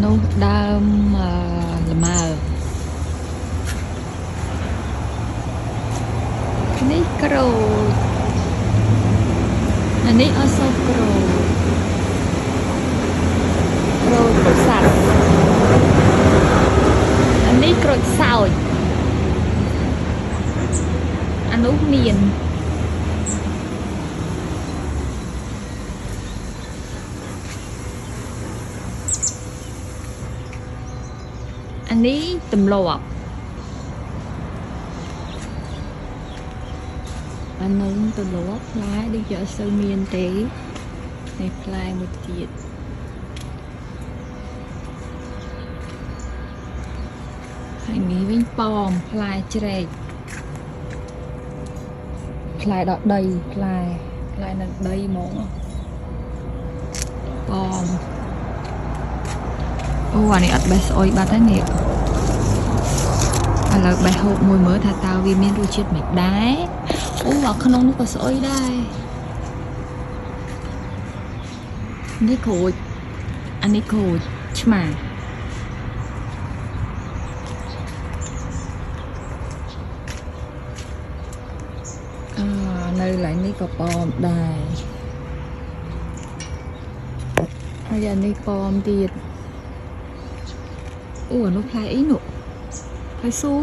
នោះដើមលម៉ើនេះក្រូចអានេះអសូវក្រូចសាត់អានេះក្រូចសើចអានោះមានអានេះទម្លាប់អានឹងទម្លាប់ផ្លែដូចជាអត់សូវមានទេនេះផ្លែមួយទៀតហើយនេះវិញប៉មផ្លែជ្រែកផ្លែដកដីផ្លែនៅដីហ្មងប៉មអូអានេះអត់បេះស្អុយបាត់ហើយនេះឥឡូវបេះហូបមួយមើលថាតើវាមានរសជាតិមិនដែរអូអាក្នុងនោះក៏ស្អុយដែរនេះក្រូចអានេះក្រូចឆ្មានៅកន្លែងនេះក៏ប៉មដែរហើយអានេះប៉មទៀតអូអានោះផ្លែអីនោះផ្លែស៊ូ